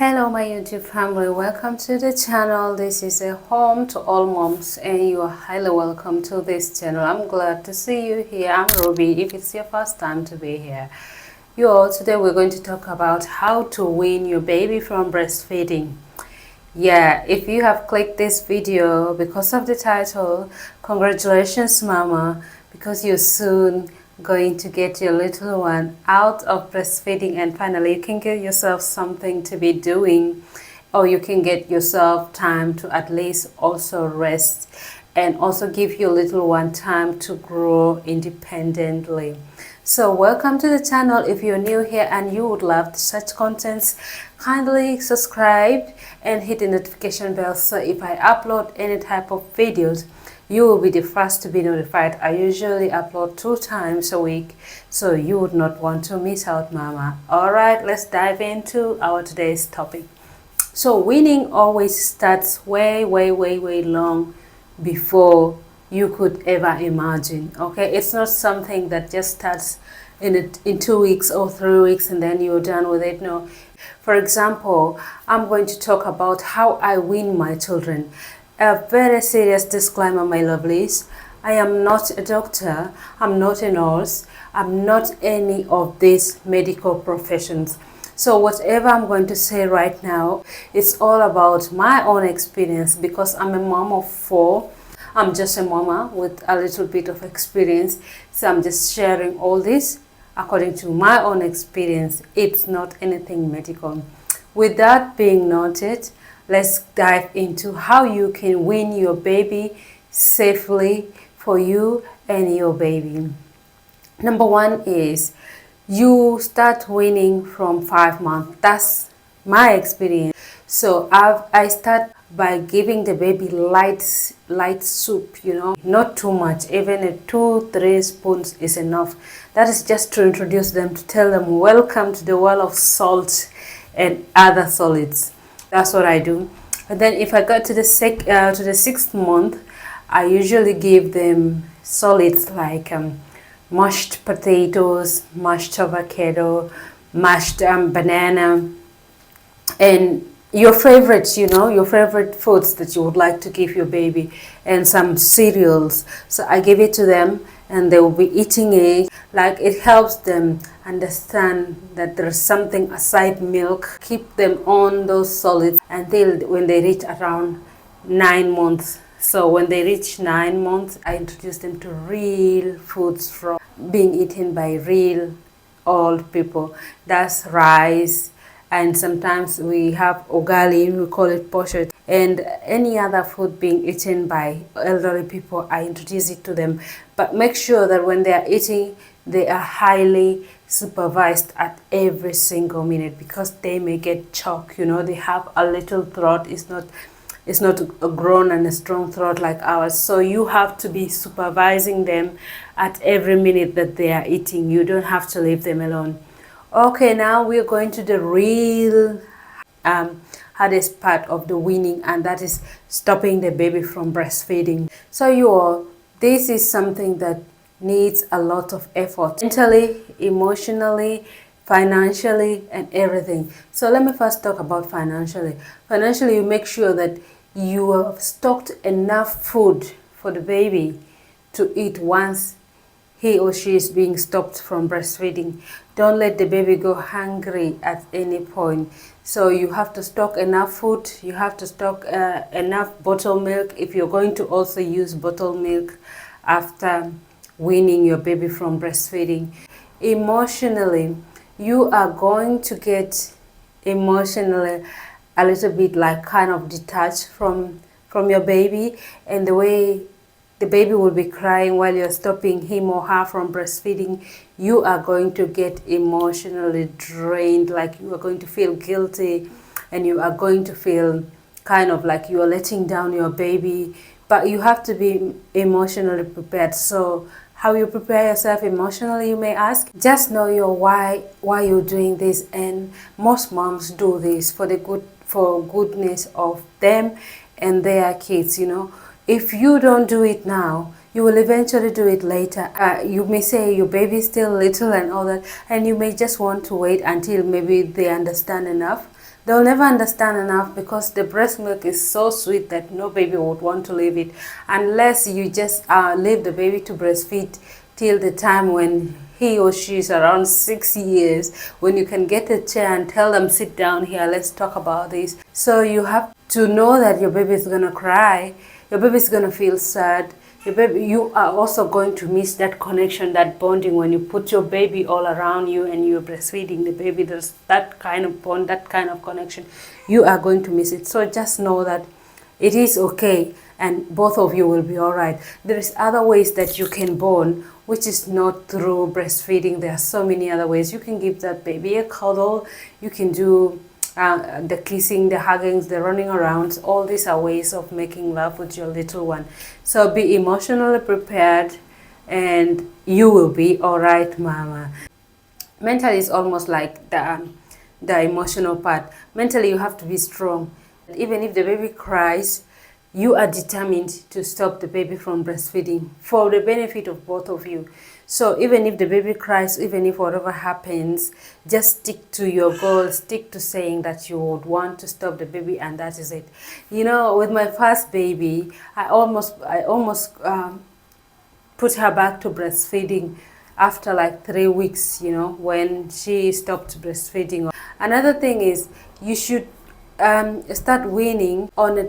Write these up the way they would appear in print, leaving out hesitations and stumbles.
Hello my YouTube family, welcome to the channel. This is a home to all moms and you are highly welcome to this channel. I'm glad to see you here. I'm Ruby if it's your first time to be here. Today we're going to talk about how to wean your baby from breastfeeding. Yeah, if you have clicked this video because of the title, congratulations mama, because you're soon going to get your little one out of breastfeeding and finally you can get yourself something to be doing, or you can get yourself time to at least also rest and also give your little one time to grow independently. So welcome to the channel. If you're new here and you would love such contents, kindly subscribe and hit the notification bell so if I upload any type of videos, you will be the first to be notified. I usually upload 2 times a week, so you would not want to miss out, mama. Alright, let's dive into our today's topic. So weaning always starts way long before you could ever imagine. Okay, it's not something that just starts in 2 weeks or 3 weeks and then you're done with it. No. For example, I'm going to talk about how I wean my children. A very serious disclaimer, my lovelies. I am not a doctor, I'm not a nurse, I'm not any of these medical professions. So whatever I'm going to say right now, it's all about my own experience because I'm a mom of 4. I'm just a mama with a little bit of experience. So I'm just sharing all this according to my own experience. It's not anything medical. With that being noted, let's dive into how you can wean your baby safely for you and your baby. Number 1 is you start weaning from 5 months. That's my experience. So I start by giving the baby light soup, not too much. Even 2-3 spoons is enough. That is just to introduce them, to tell them welcome to the world of salt and other solids. That's what I do. And then if I got to the 6th month, I usually give them solids like mashed potatoes, mashed avocado, mashed banana, and your favorites, your favorite foods that you would like to give your baby, and some cereals. So I give it to them and they will be eating it. Like, it helps them understand that there's something aside milk. Keep them on those solids until when they reach around 9 months. So when they reach 9 months, I introduce them to real foods from being eaten by real old people. That's rice, and sometimes we have ugali, we call it poshet, and any other food being eaten by elderly people, I introduce it to them. But make sure that when they are eating, they are highly supervised at every single minute because they may get choked. They have a little throat. It's not a grown and a strong throat like ours. So you have to be supervising them at every minute that they are eating. You don't have to leave them alone. Okay, now we're going to the real hardest part of the weaning, and that is stopping the baby from breastfeeding. So this is something that needs a lot of effort, mentally, emotionally, financially, and everything. So let me first talk about financially. Financially, you make sure that you have stocked enough food for the baby to eat once he or she is being stopped from breastfeeding. Don't let the baby go hungry at any point. So you have to stock enough food. You have to stock enough bottled milk if you're going to also use bottled milk after weaning your baby from breastfeeding. Emotionally, you are going to get emotionally a little bit like kind of detached from your baby, and the way the baby will be crying while you're stopping him or her from breastfeeding, you are going to get emotionally drained. Like, you are going to feel guilty and you are going to feel kind of like you are letting down your baby, but you have to be emotionally prepared. So how you prepare yourself emotionally, you may ask? Just know your why you're doing this, and most moms do this for goodness of them and their kids. If you don't do it now, you will eventually do it later. You may say your baby is still little and all that, and you may just want to wait until maybe they understand enough They'll never understand enough because the breast milk is so sweet that no baby would want to leave it unless you just leave the baby to breastfeed till the time when he or she is around 6 years, when you can get a chair and tell them, sit down here, let's talk about this. So you have to know that your baby is going to cry, your baby is going to feel sad. You are also going to miss that connection, that bonding when you put your baby all around you and you're breastfeeding the baby. There's that kind of bond, that kind of connection. You are going to miss it. So just know that it is okay and both of you will be all right. There is other ways that you can bond, which is not through breastfeeding. There are so many other ways. You can give that baby a cuddle. You can do the kissing, the hugging, the running around. All these are ways of making love with your little one. So be emotionally prepared and you will be all right, mama. Mentally is almost like the emotional part. Mentally you have to be strong. Even if the baby cries, you are determined to stop the baby from breastfeeding for the benefit of both of you. So even if the baby cries, even if whatever happens, just stick to your goal, stick to saying that you would want to stop the baby, and that is it. You know, with my first baby, I almost put her back to breastfeeding after like 3 weeks, you know, when she stopped breastfeeding. Another thing is you should start weaning on a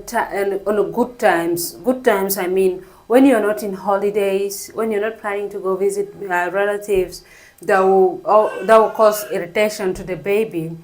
good times. Good times, I mean, when you're not in holidays, when you're not planning to go visit relatives, that will cause irritation to the baby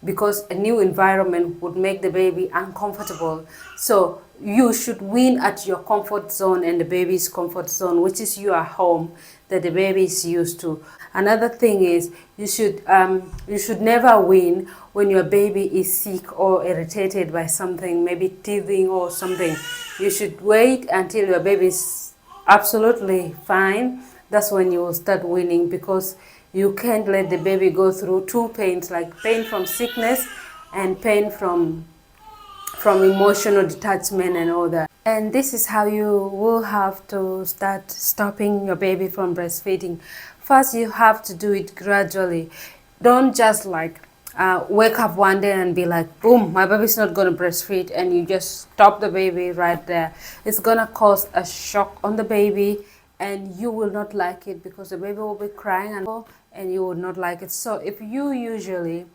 because a new environment would make the baby uncomfortable. So you should wean at your comfort zone and the baby's comfort zone, which is your home that the baby is used to. Another thing is you should never wean when your baby is sick or irritated by something, maybe teething or something. You should wait until your baby is absolutely fine. That's when you will start weaning, because you can't let the baby go through two pains, like pain from sickness and pain from emotional detachment and all that. And this is how you will have to start stopping your baby from breastfeeding. First, you have to do it gradually. Don't just like wake up one day and be like, boom, my baby's not going to breastfeed, and you just stop the baby right there. It's going to cause a shock on the baby, and you will not like it because the baby will be crying and you will not like it. So if you usually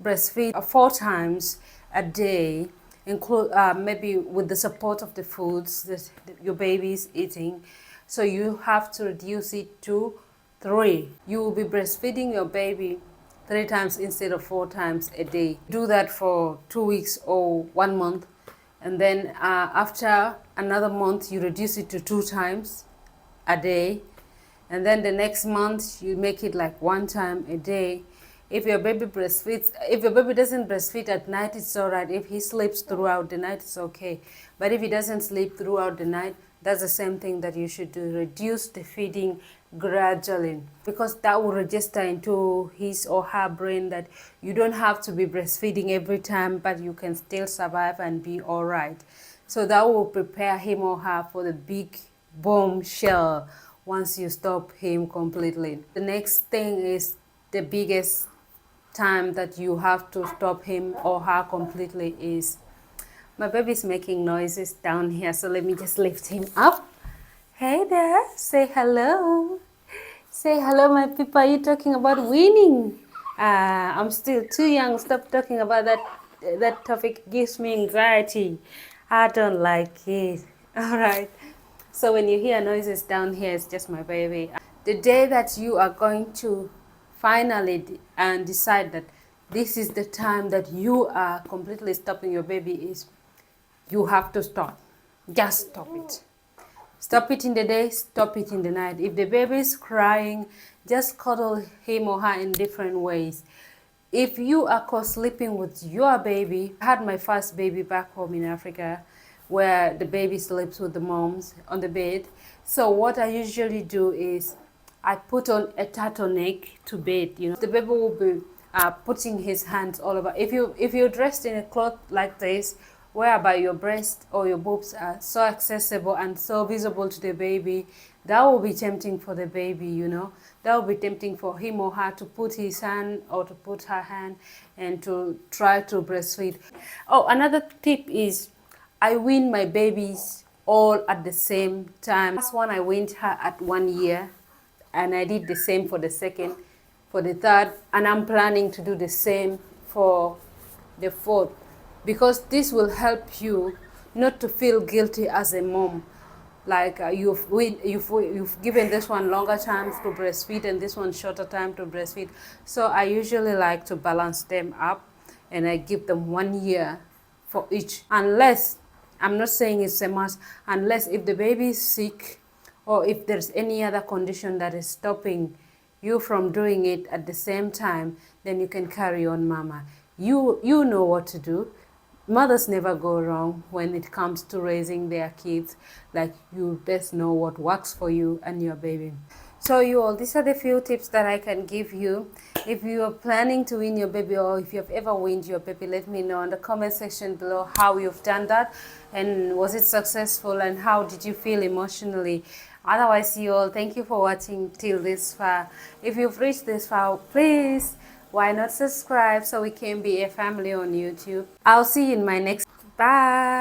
breastfeed 4 times a day, include maybe with the support of the foods that your baby is eating, so you have to reduce it to 3. You will be breastfeeding your baby 3 times instead of 4 times a day. Do that for 2 weeks or 1 month, and then after another month you reduce it to 2 times a day, and then the next month you make it like 1 time a day. If your baby breastfeeds, if your baby doesn't breastfeed at night, it's all right. If he sleeps throughout the night, it's okay. But if he doesn't sleep throughout the night, that's the same thing that you should do. Reduce the feeding gradually, because that will register into his or her brain that you don't have to be breastfeeding every time, but you can still survive and be all right. So that will prepare him or her for the big bombshell once you stop him completely. The next thing is the biggest time that you have to stop him or her completely is, my baby's making noises down here, so let me just lift him up. Hey there, say hello. Say hello, my people. Are you talking about weaning? I'm still too young. Stop talking about that. That topic gives me anxiety. I don't like it. All right. So when you hear noises down here, it's just my baby. The day that you are going to finally decide that this is the time that you are completely stopping your baby is, you have to stop. Just stop it. Stop it in the day, stop it in the night. If the baby is crying, just cuddle him or her in different ways. If you are co-sleeping with your baby, I had my first baby back home in Africa, where the baby sleeps with the moms on the bed. So what I usually do is I put on a turtleneck to bed. You know, the baby will be putting his hands all over. If you're dressed in a cloth like this, whereby your breast or your boobs are so accessible and so visible to the baby, that will be tempting for the baby, you know. That will be tempting for him or her to put his hand or to put her hand and to try to breastfeed. Oh, another tip is I wean my babies all at the same time. Last one I weaned her at 1 year, and I did the same for the second, for the third, and I'm planning to do the same for the fourth, because this will help you not to feel guilty as a mom. Like you've given this one longer time to breastfeed and this one shorter time to breastfeed. So I usually like to balance them up, and I give them 1 year for each, unless, I'm not saying it's a must, unless if the baby is sick or if there's any other condition that is stopping you from doing it at the same time, then you can carry on, mama. You know what to do. Mothers never go wrong when it comes to raising their kids. Like, you best know what works for you and your baby. So you all, these are the few tips that I can give you. If you are planning to wean your baby, or if you have ever weaned your baby, let me know in the comment section below how you've done that, and was it successful, and how did you feel emotionally. Otherwise, you all, thank you for watching till this far. If you've reached this far, please, why not subscribe so we can be a family on YouTube. I'll see you in my next. Bye.